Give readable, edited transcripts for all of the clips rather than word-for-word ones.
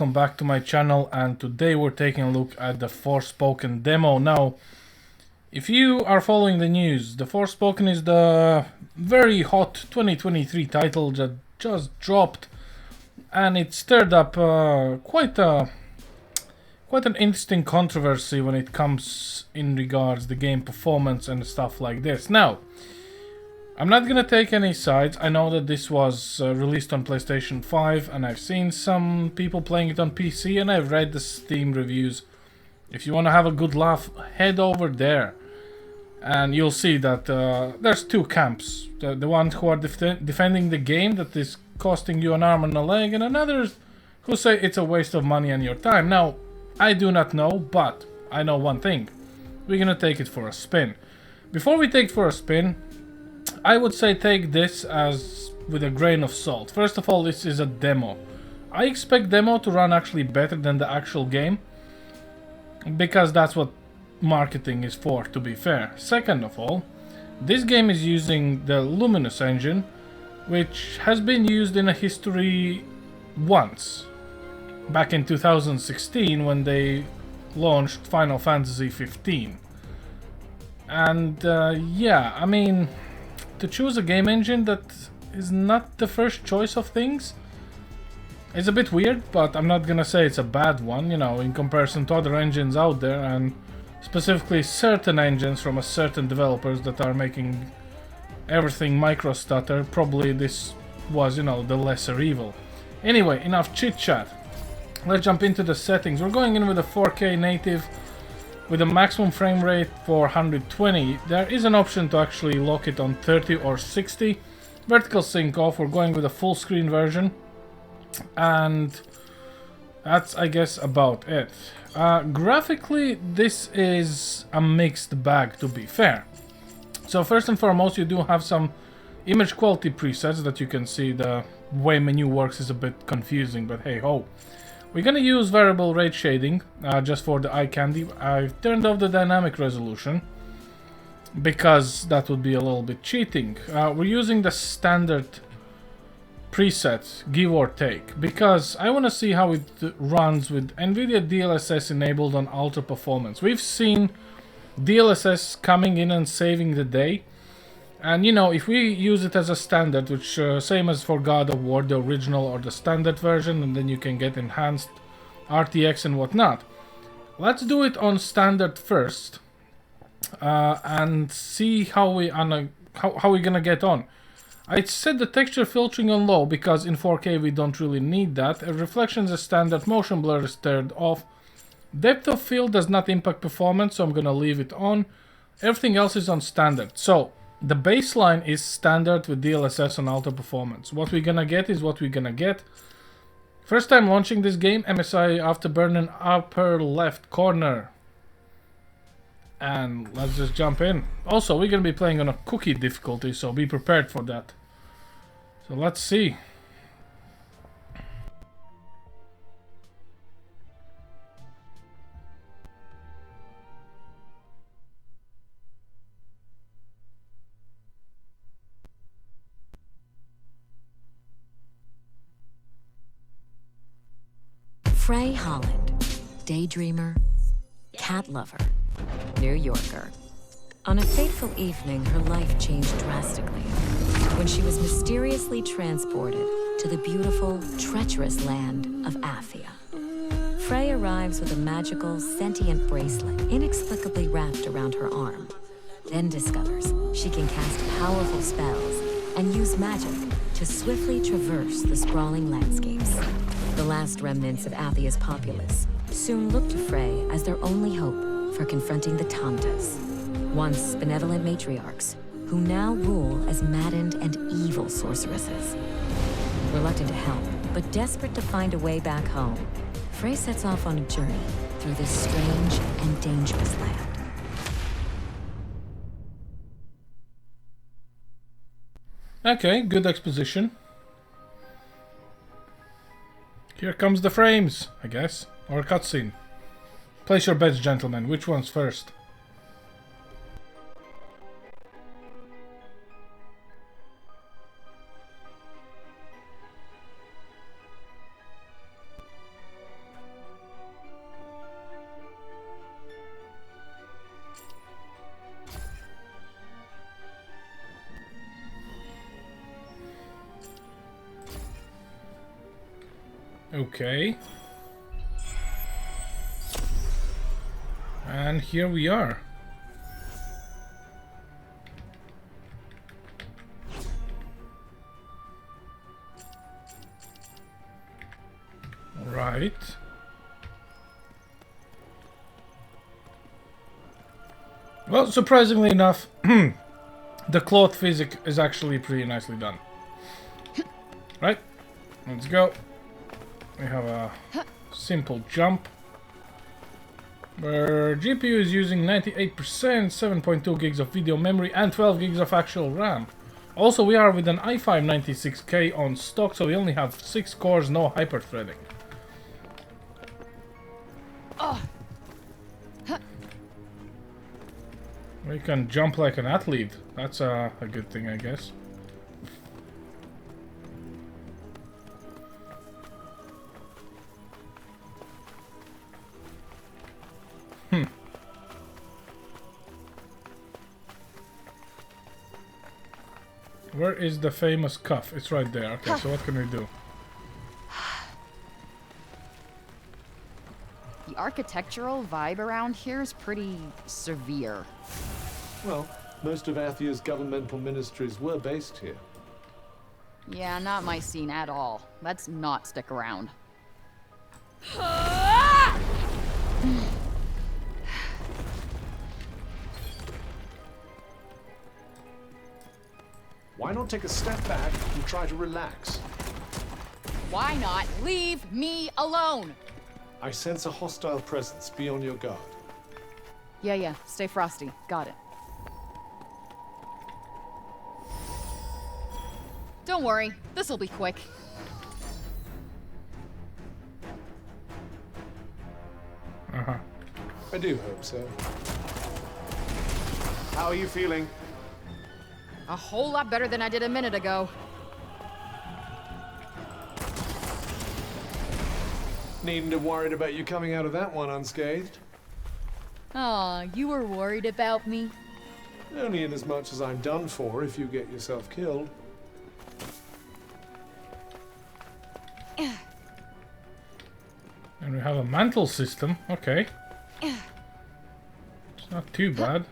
welcome back to my channel, and today we're taking a look at the Forspoken Demo. Now, if you are following the news, the Forspoken is the very hot 2023 title that just dropped, and it stirred up quite an interesting controversy when it comes in regards the game performance and stuff like this. Now, I'm not gonna take any sides. I know that this was released on PlayStation 5, and I've seen some people playing it on PC, and I've read the Steam reviews. If you want to have a good laugh, head over there, and you'll see that there's two camps. The ones who are defending the game that is costing you an arm and a leg, and others who say it's a waste of money and your time. Now, I do not know, but I know one thing. We're gonna take it for a spin. Before we take it for a spin, I would say take this as with a grain of salt. First of all, this is a demo. I expect demo to run actually better than the actual game, because that's what marketing is for, to be fair. Second of all, this game is using the Luminous engine, which has been used in a history once, back in 2016 when they launched Final Fantasy 15. And yeah, I mean, to choose a game engine that is not the first choice of things is a bit weird, but I'm not gonna say it's a bad one, you know, in comparison to other engines out there, and specifically certain engines from a certain developers that are making everything micro stutter. Probably this was, you know, the lesser evil. Anyway, enough chit chat. Let's jump into the settings. We're going in with a 4K native with a maximum frame rate for 120. There is an option to actually lock it on 30 or 60. Vertical sync off. We're going with a full screen version, and that's, I guess, about it. Graphically, this is a mixed bag, to be fair. So first and foremost, you do have some image quality presets that you can see. The way menu works is a bit confusing, but hey ho. We're gonna use variable rate shading just for the eye candy. I've turned off the dynamic resolution because that would be a little bit cheating. We're using the standard preset, give or take, because I want to see how it runs with NVIDIA DLSS enabled on ultra performance. We've seen DLSS coming in and saving the day. And you know, if we use it as a standard, which same as for God of War, the original or the standard version, and then you can get enhanced RTX and whatnot. Let's do it on standard first, and see how we're gonna get on. I set the texture filtering on low because in 4K we don't really need that. Reflections is standard, motion blur is turned off. Depth of field does not impact performance, so I'm gonna leave it on. Everything else is on standard. So the baseline is standard with DLSS on ultra performance. What we're gonna get is what we're gonna get. First time launching this game, MSI Afterburner upper left corner. And let's just jump in. Also, we're gonna be playing on a cookie difficulty, so be prepared for that. So let's see. Frey Holland, daydreamer, cat lover, New Yorker. On a fateful evening, her life changed drastically when she was mysteriously transported to the beautiful, treacherous land of Athia. Frey arrives with a magical, sentient bracelet inexplicably wrapped around her arm, then discovers she can cast powerful spells and use magic to swiftly traverse the sprawling landscapes. The last remnants of Athia's populace soon look to Frey as their only hope for confronting the Tantas, once benevolent matriarchs who now rule as maddened and evil sorceresses. Reluctant to help, but desperate to find a way back home, Frey sets off on a journey through this strange and dangerous land. Okay, good exposition. Here comes the frames, I guess, or a cutscene. Place your bets, gentlemen. Which one's first? Okay. And here we are. Right. Well, surprisingly enough, the cloth physics is actually pretty nicely done. Right, let's go. We have a simple jump where GPU is using 98%, 7.2 gigs of video memory and 12 gigs of actual RAM. Also, we are with an i5 96K on stock, so we only have 6 cores, no hyper-threading. We can jump like an athlete. That's a good thing, I guess. Where is the famous cuff? It's right there. Okay, so what can we do? The architectural vibe around here is pretty severe. Well, most of Athia's governmental ministries were based here. Yeah, not my scene at all. Let's not stick around. Why not take a step back and try to relax? Why not leave me alone? I sense a hostile presence. Be on your guard. Yeah, stay frosty. Got it. Don't worry, this'll be quick. I do hope so. How are you feeling? A whole lot better than I did a minute ago. Needn't have worried about you coming out of that one unscathed. Aw, you were worried about me? Only in as much as I'm done for if you get yourself killed. And we have a mantle system. Okay. It's not too bad.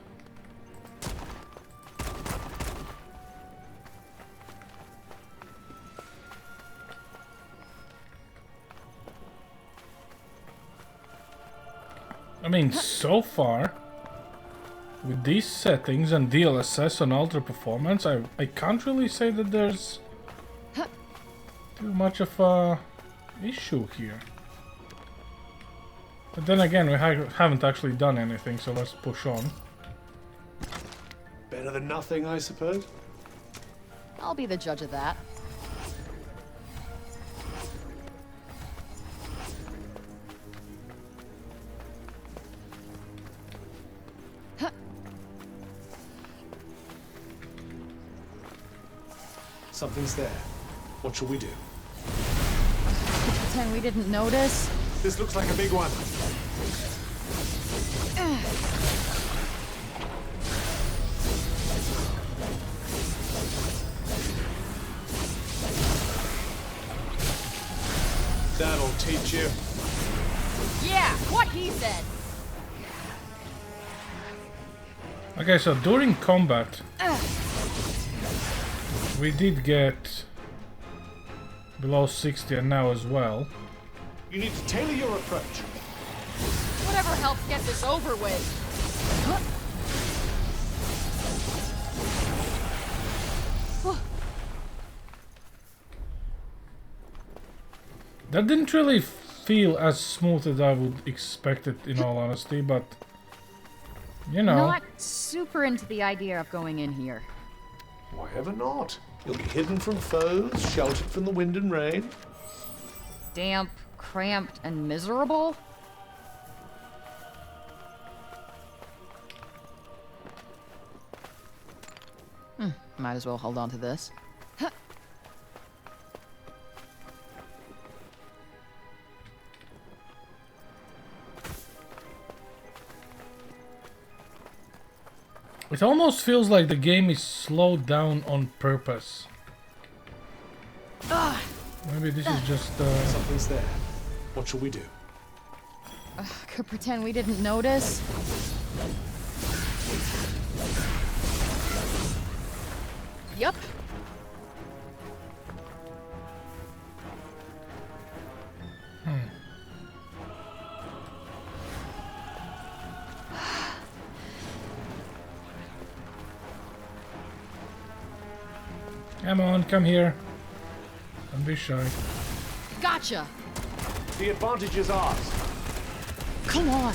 I mean, so far, with these settings and DLSS and ultra performance, I can't really say that there's too much of a issue here. But then again, we haven't actually done anything, so let's push on. Better than nothing, I suppose. I'll be the judge of that. Something's there. What shall we do? Pretend we didn't notice. This looks like a big one. That'll teach you. Yeah, what he said. Okay, so during combat, we did get below 60 and now as well. You need to tailor your approach. Whatever helps get this over with. That didn't really feel as smooth as I would expect it, in all honesty, but you know. Not super into the idea of going in here. Why ever not? You'll be hidden from foes, sheltered from the wind and rain. Damp, cramped, and miserable? Might as well hold on to this. It almost feels like the game is slowed down on purpose. Maybe this is just... Something's there. What shall we do? Could pretend we didn't notice. Yep. Come on, come here. Don't be shy. Gotcha. The advantage is ours. Come on.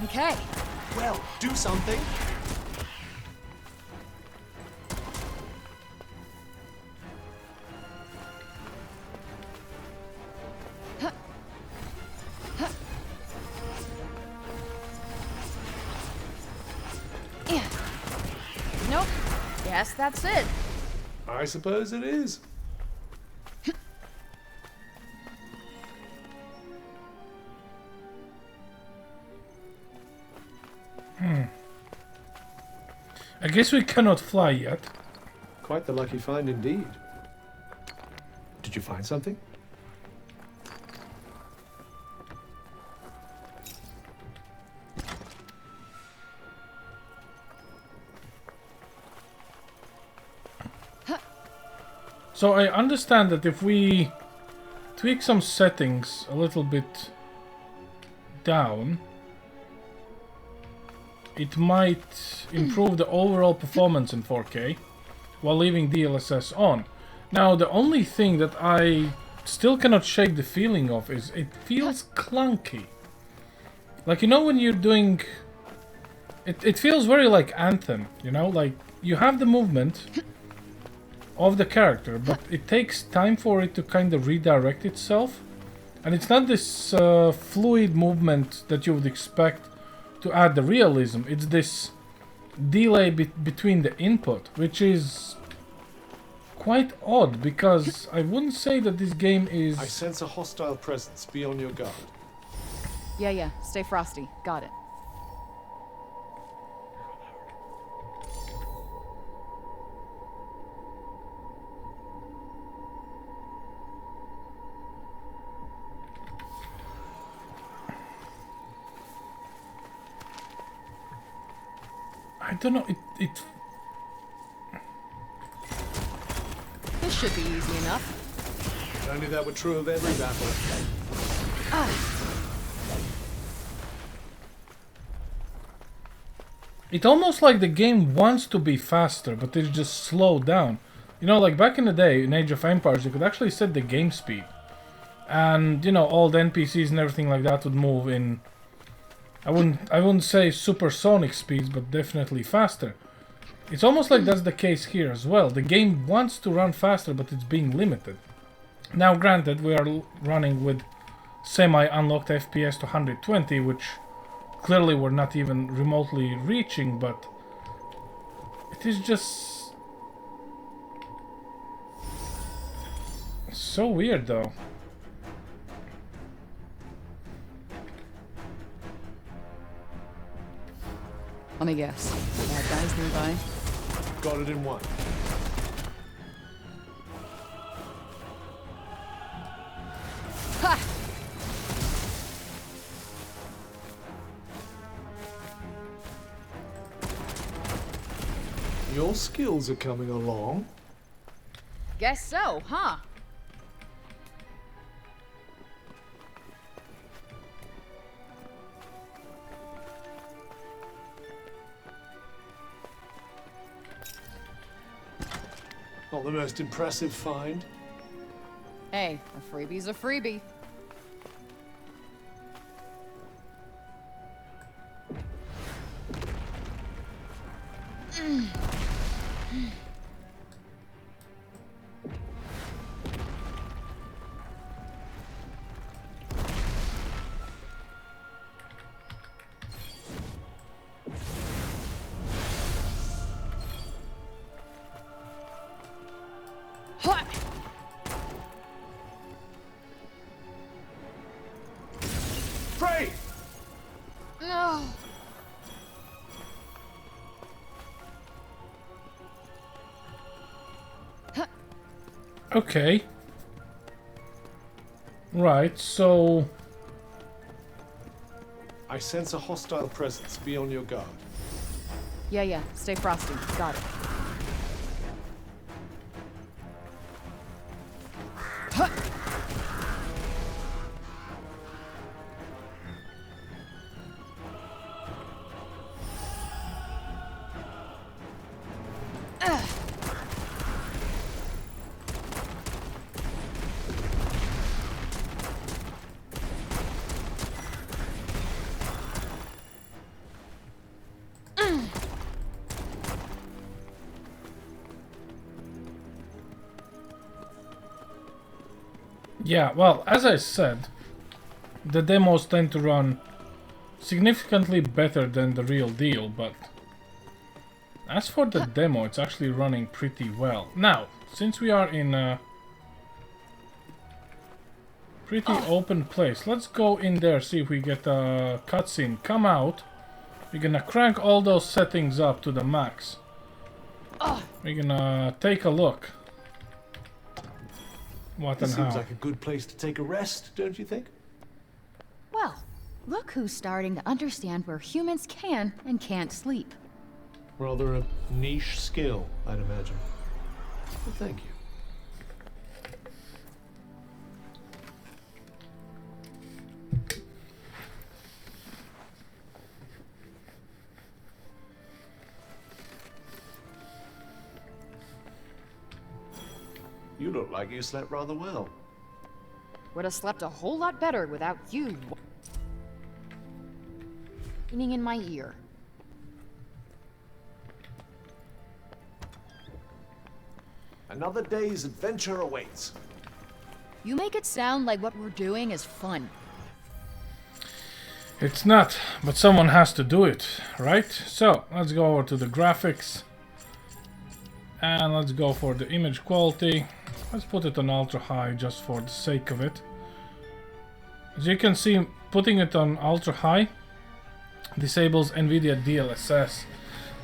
Okay. Well, do something. Yeah. Nope. Guess that's it. I suppose it is. I guess we cannot fly yet. Quite the lucky find indeed. Did you find something? So I understand that if we tweak some settings a little bit down, it might improve the overall performance in 4K while leaving DLSS on. Now, the only thing that I still cannot shake the feeling of is it feels clunky. Like, you know, when you're doing... It feels very like Anthem, you know? Like, you have the movement of the character, but it takes time for it to kind of redirect itself. And it's not this fluid movement that you would expect to add the realism. It's this delay between the input, which is quite odd, because I wouldn't say that this game is... I sense a hostile presence. Be on your guard. Yeah. Stay frosty. Got it. I don't know, it... This should be easy enough. Only that were true of every battle. It's almost like the game wants to be faster, but it's just slowed down. You know, like back in the day, in Age of Empires, you could actually set the game speed. And, you know, all the NPCs and everything like that would move in... I wouldn't say supersonic speeds, but definitely faster. It's almost like that's the case here as well. The game wants to run faster, but it's being limited. Now, granted, we are running with semi-unlocked FPS to 120, which clearly we're not even remotely reaching, but it is just so weird, though. Let me guess. Bad guys nearby? Got it in one. Ha! Your skills are coming along. Guess so, huh? Not the most impressive find. Hey, a freebie's a freebie. Okay. Right, so... I sense a hostile presence. Be on your guard. Yeah, stay frosty. Got it. Huh. Yeah, well, as I said, the demos tend to run significantly better than the real deal, but as for the demo, it's actually running pretty well. Now, since we are in a pretty open place, let's go in there, see if we get a cutscene. Come out. We're gonna crank all those settings up to the max. We're gonna take a look. What and This how. seems like a good place to take a rest, don't you think? Well, look who's starting to understand where humans can and can't sleep. Rather a niche skill, I'd imagine. Well, thank you. You look like you slept rather well. Would have slept a whole lot better without you whining in my ear. Another day's adventure awaits. You make it sound like what we're doing is fun. It's not, but someone has to do it, right? So, let's go over to the graphics. And let's go for the image quality. Let's put it on ultra high just for the sake of it. As you can see, putting it on ultra high disables NVIDIA DLSS.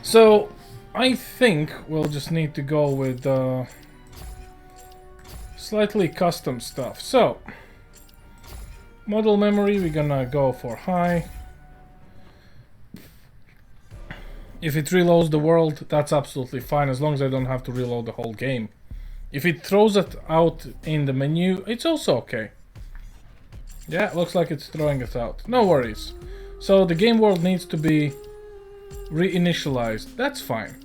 So, I think we'll just need to go with slightly custom stuff. So, model memory, we're gonna go for high. If it reloads the world, that's absolutely fine, as long as I don't have to reload the whole game. If it throws it out in the menu, it's also okay. Yeah, looks like it's throwing it out. No worries. So the game world needs to be reinitialized. That's fine.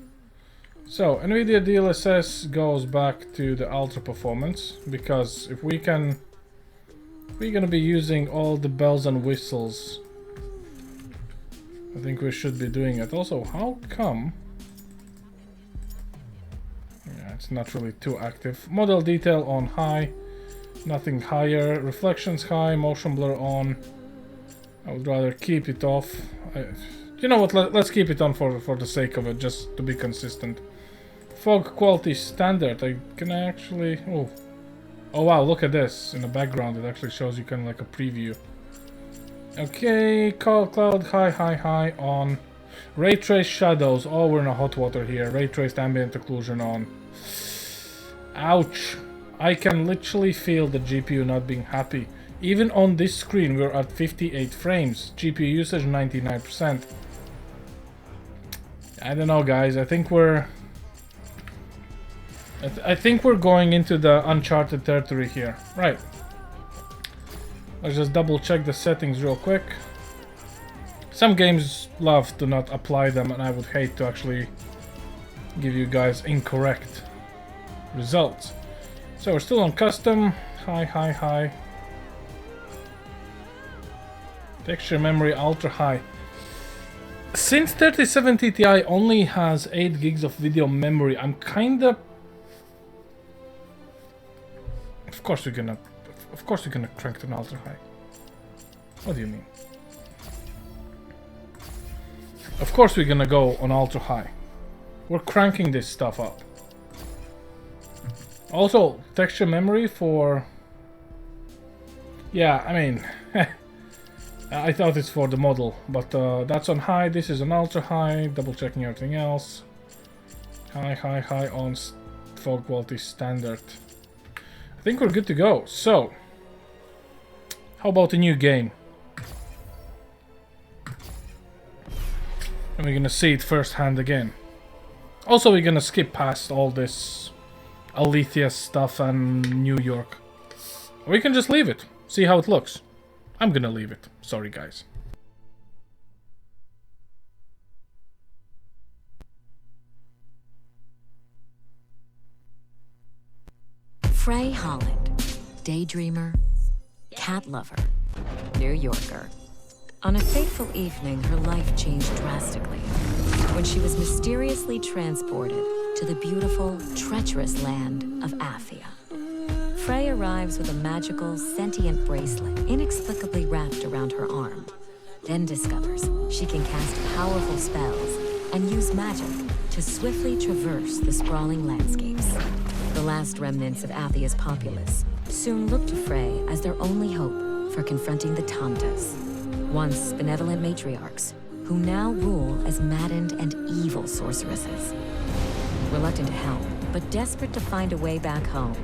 So NVIDIA DLSS goes back to the ultra performance, because if we're gonna be using all the bells and whistles, I think we should be doing it. Also, how come? Yeah, it's not really too active. Model detail on high, nothing higher. Reflections high, motion blur on. I would rather keep it off. You know what? Let's keep it on for the sake of it, just to be consistent. Fog quality standard. Can I actually? Oh wow! Look at this in the background. It actually shows you kind of like a preview. Okay, cloud high on. Ray trace shadows. Oh, we're in a hot water here. Ray traced ambient occlusion on. Ouch. I can literally feel the GPU not being happy. Even on this screen, we're at 58 frames. GPU usage 99%. I don't know, guys. I think we're going into the uncharted territory here. Right. Let's just double check the settings real quick. Some games love to not apply them, and I would hate to actually give you guys incorrect results. So we're still on custom. High. Texture memory ultra high. Since 3070 Ti only has 8 gigs of video memory, I'm kinda... Of course we're gonna crank it on ultra high. What do you mean? Of course we're gonna go on ultra high. We're cranking this stuff up. Also, texture memory for... Yeah, I mean... I thought it's for the model, but that's on high, this is on ultra high, double checking everything else. High on fog quality standard. I think we're good to go. So, how about a new game? And we're gonna see it firsthand again. Also, we're gonna skip past all this Alethea stuff and New York. Or we can just leave it. See how it looks. I'm gonna leave it. Sorry, guys. Frey Holland, daydreamer, cat lover, New Yorker. On a fateful evening, her life changed drastically when she was mysteriously transported to the beautiful, treacherous land of Athia. Frey arrives with a magical, sentient bracelet inexplicably wrapped around her arm, then discovers she can cast powerful spells and use magic to swiftly traverse the sprawling landscapes. The last remnants of Athia's populace soon look to Frey as their only hope for confronting the Tantas, once benevolent matriarchs, who now rule as maddened and evil sorceresses. Reluctant to help, but desperate to find a way back home,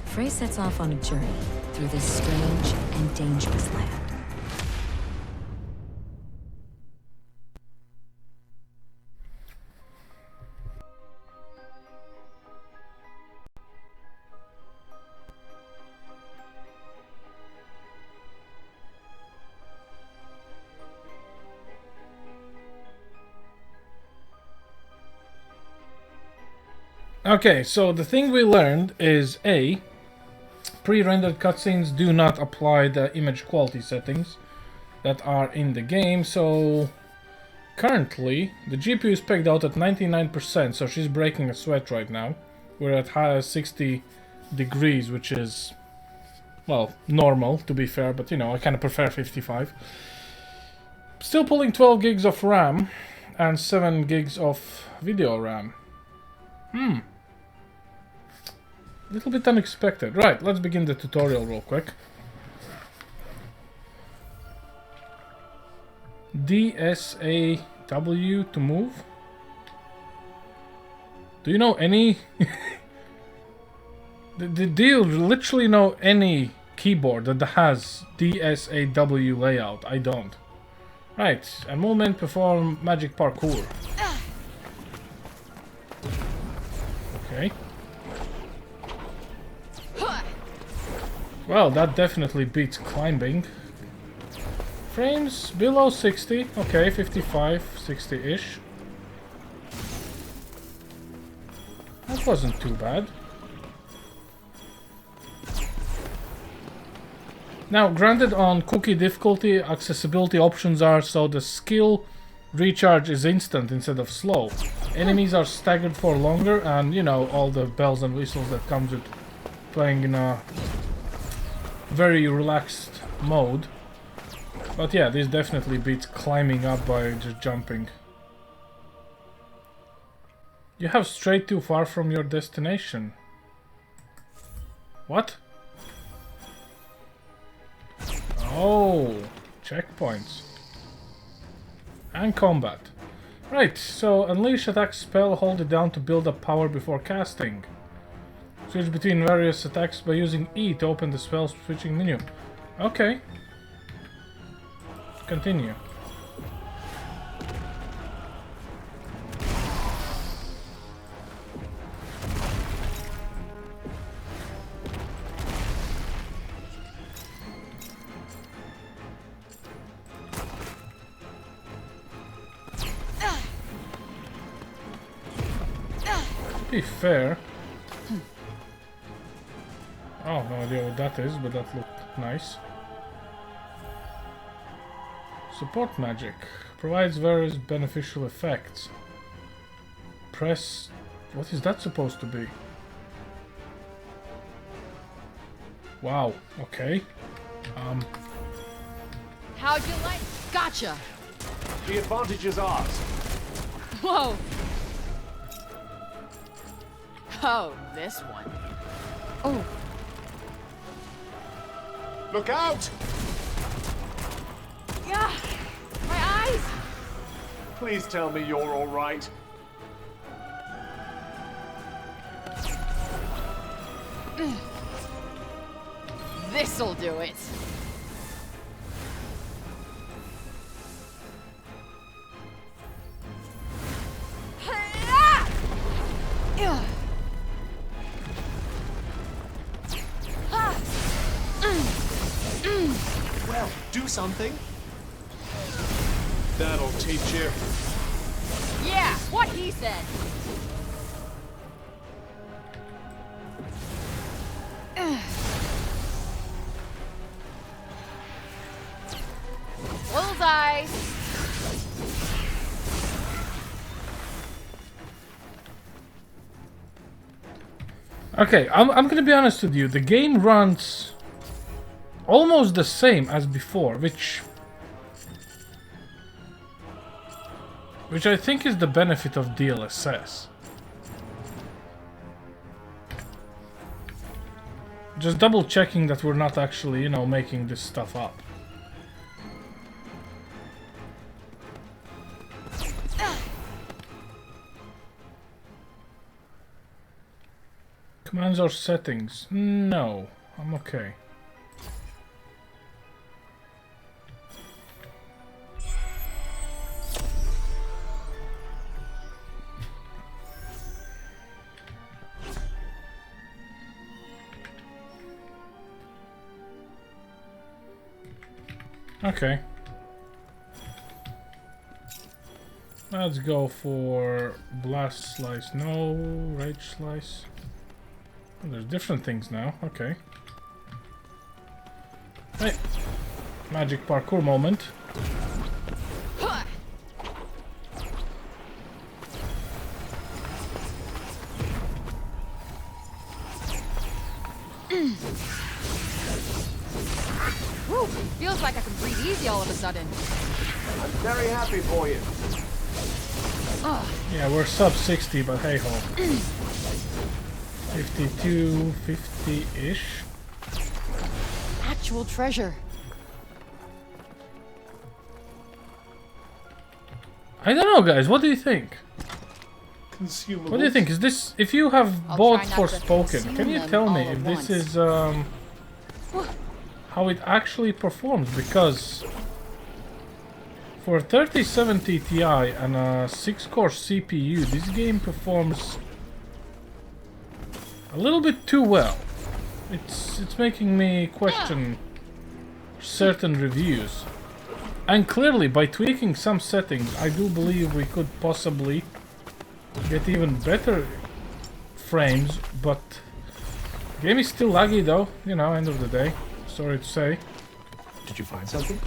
Frey sets off on a journey through this strange and dangerous land. Okay, so the thing we learned is A, pre-rendered cutscenes do not apply the image quality settings that are in the game, so currently the GPU is pegged out at 99%, so she's breaking a sweat right now. We're at high 60 degrees, which is, well, normal to be fair, but you know, I kind of prefer 55. Still pulling 12 gigs of RAM and 7 gigs of video RAM. Little bit unexpected. Right, let's begin the tutorial real quick. DSAW to move. Do you know any... Do you literally know any keyboard that has DSAW layout? I don't. Right, and movement, perform magic parkour. Okay. Well, that definitely beats climbing. Frames below 60. Okay, 55, 60-ish. That wasn't too bad. Now, granted, on cookie difficulty, accessibility options are so the skill recharge is instant instead of slow. Enemies are staggered for longer, and you know, all the bells and whistles that comes with playing in a very relaxed mode. But yeah, this definitely beats climbing up by just jumping. You have strayed too far from your destination. What? Oh, checkpoints. And combat. Right, so unleash attack spell, hold it down to build up power before casting. Switch between various attacks by using E to open the spell switching menu. Okay. Continue. To be fair... Oh, no idea what that is, but that looked nice. Support magic. Provides various beneficial effects. Press... What is that supposed to be? Wow, okay. How'd you like? Gotcha! The advantage is ours. Whoa! Oh, this one. Oh, Look out! Yeah! My eyes! Please tell me you're all right. This'll do it. Well, do something. That'll teach you. Yeah, what he said. Bullseye. Okay, I'm gonna be honest with you. The game runs almost the same as before, which I think is the benefit of DLSS. Just double checking that we're not actually, you know, making this stuff up. Commands or settings? No, I'm okay. Okay. Let's go for blast slice. No, rage slice. Oh, there's different things now. Okay. Hey, magic parkour moment. Whew, feels like I can breathe easy all of a sudden. I'm very happy for you. Yeah, we're sub 60, but hey ho. 52, 50-ish. Actual treasure. I don't know, guys. What do you think? Consumables. What do you think? Is this... If you have I'll bought try not to Forspoken, consume can you them tell me all if at this once. is... how it actually performs? Because... for a 3070 Ti and a 6-core CPU, this game performs... a little bit too well. It's making me question certain reviews. And clearly, by tweaking some settings, I do believe we could possibly get even better frames, but the game is still laggy though, you know, end of the day. Sorry to say. Did you find something?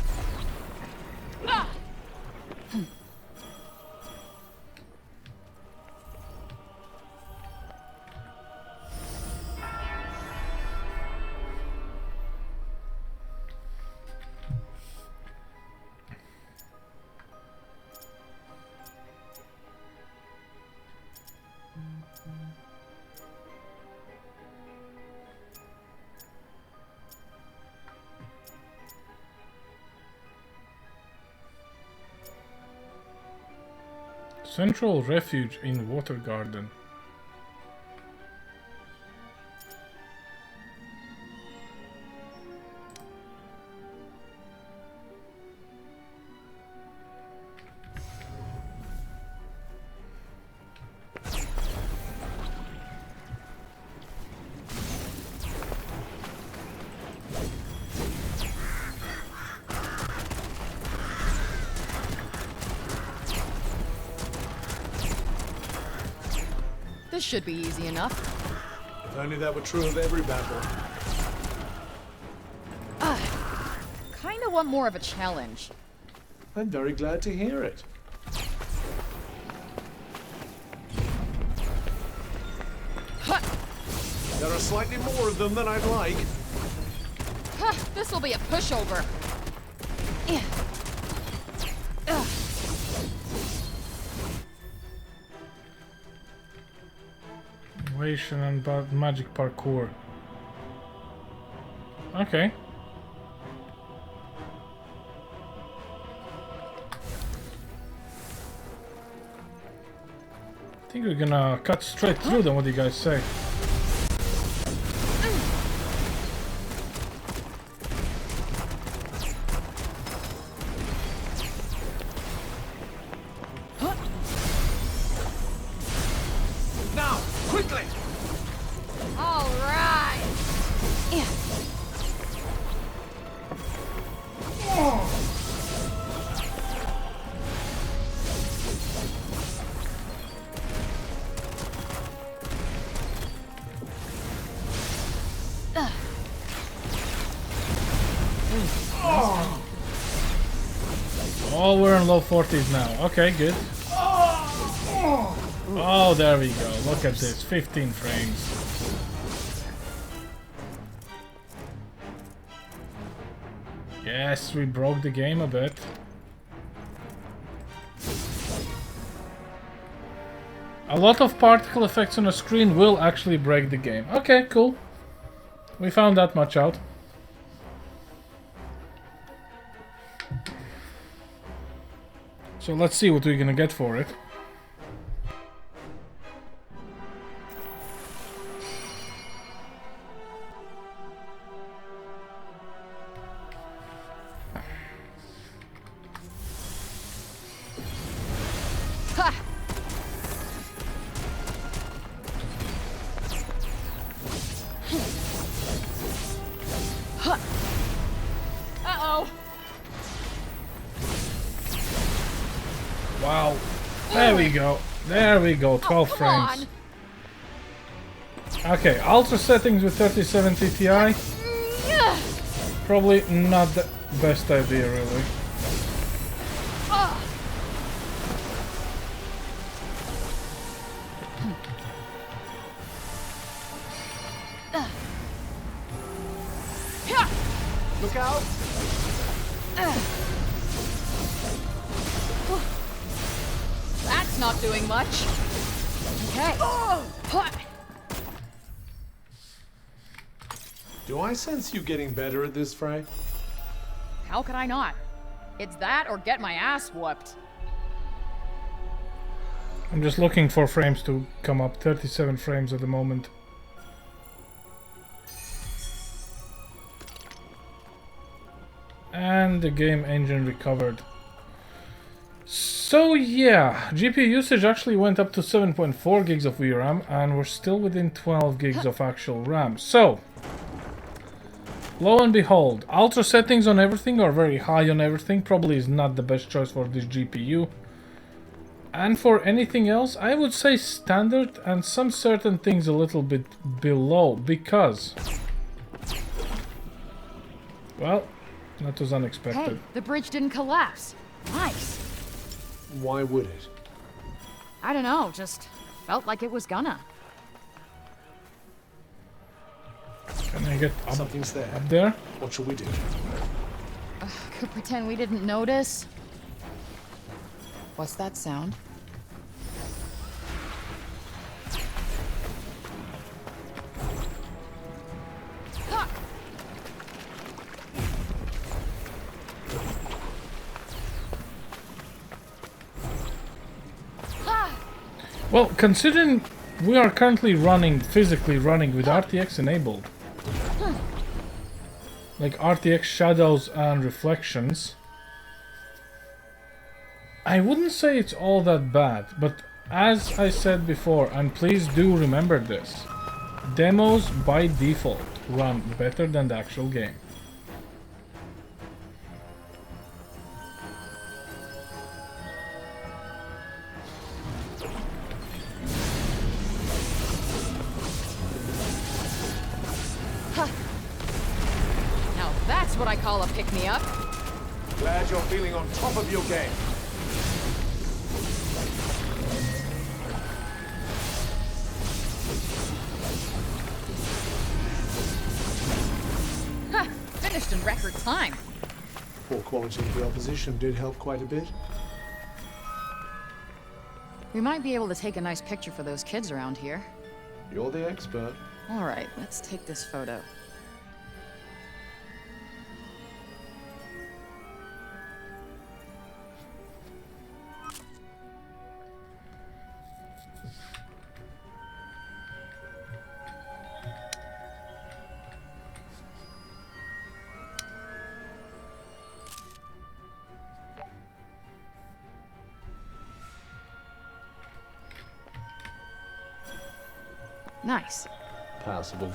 Central refuge in Water Garden. This should be easy enough. If only that were true of every battle. Kinda want more of a challenge. I'm very glad to hear it. There are slightly more of them than I'd like. This'll be a pushover. Innovation and magic parkour. Okay. I think we're gonna cut straight through them. What do you guys say? turn low 40s now. Okay, good. Oh, there we go. Look at this. 15 frames. Yes, we broke the game a bit. A lot of particle effects on a screen will actually break the game. Okay, cool. We found that much out. So let's see what we're gonna get for it. Wow. There we go. There we go. 12 frames. Okay, ultra settings with 3070 Ti. Probably not the best idea, really. Look out! That's not doing much. Okay. Do I sense you getting better at this, Frey? How could I not? It's that or get my ass whooped. I'm just looking for frames to come up. 37 frames at the moment. And the game engine recovered. So yeah, GPU usage actually went up to 7.4 gigs of VRAM, and we're still within 12 gigs of actual RAM. So, lo and behold, ultra settings on everything are very high on everything. Probably is not the best choice for this GPU. And for anything else, I would say standard and some certain things a little bit below, because... well, that was unexpected. Hey, the bridge didn't collapse. Nice. Why would it? I don't know, just felt like it was gonna. Can I get up, Something's there. up there? What shall we do? Could pretend we didn't notice. What's that sound? Well, considering we are currently physically running with RTX enabled, like RTX shadows and reflections, I wouldn't say it's all that bad, but as I said before, and please do remember this, demos by default run better than the actual game. Now that's what I call a pick-me-up. Glad you're feeling on top of your game. Finished in record time. Poor quality of the opposition did help quite a bit. We might be able to take a nice picture for those kids around here. You're the expert. All right, let's take this photo. Nice. Passable.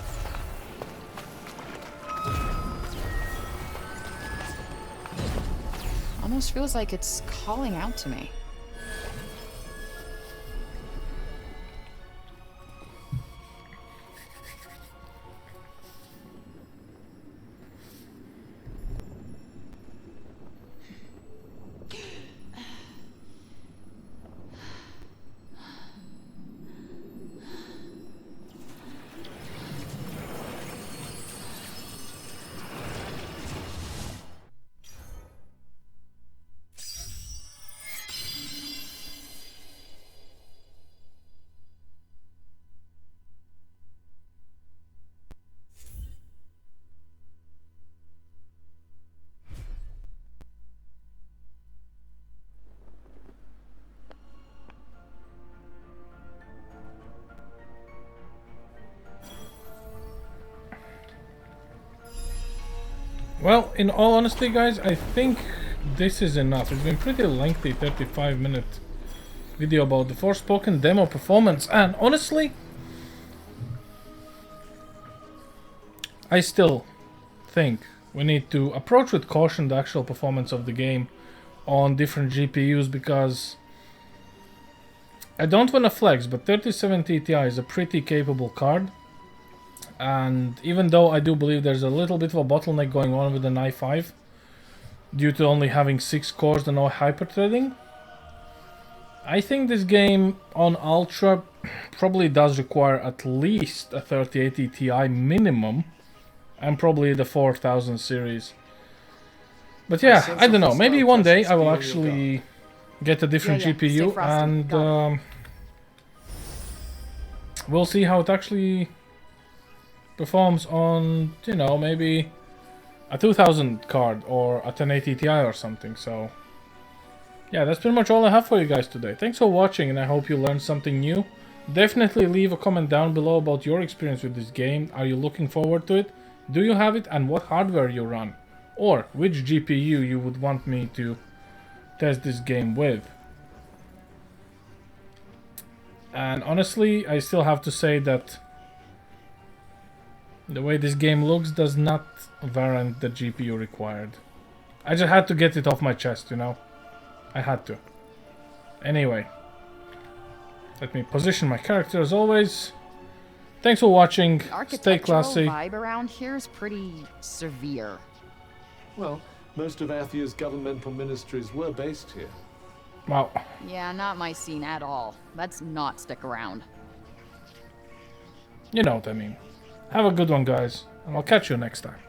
Almost feels like it's calling out to me. Well, in all honesty, guys, I think this is enough. It's been pretty lengthy, 35-minute video about the Forspoken demo performance, and honestly, I still think we need to approach with caution the actual performance of the game on different GPUs, because I don't want to flex, but 3070 Ti is a pretty capable card. And even though I do believe there's a little bit of a bottleneck going on with the i5 due to only having 6 cores and no hyper-threading, I think this game on Ultra probably does require at least a 3080 Ti minimum, and probably the 4000 series. But yeah, I don't know, maybe one day I will actually get a different GPU and we'll see how it actually performs on, you know, maybe a 2000 card or a 1080 Ti or something. So yeah, that's pretty much all I have for you guys today. Thanks for watching, and I hope you learned something new. Definitely leave a comment down below about your experience with this game. Are you looking forward to it? Do you have it, and what hardware you run? Or which GPU you would want me to test this game with? And honestly, I still have to say that the way this game looks does not warrant the GPU required. I just had to get it off my chest, you know? I had to. Anyway, let me position my character as always. Thanks for watching. Stay classy. The vibe around here is pretty severe. Well, most of Athia's governmental ministries were based here. Wow. Yeah, not my scene at all. Let's not stick around. You know what I mean. Have a good one, guys, and I'll catch you next time.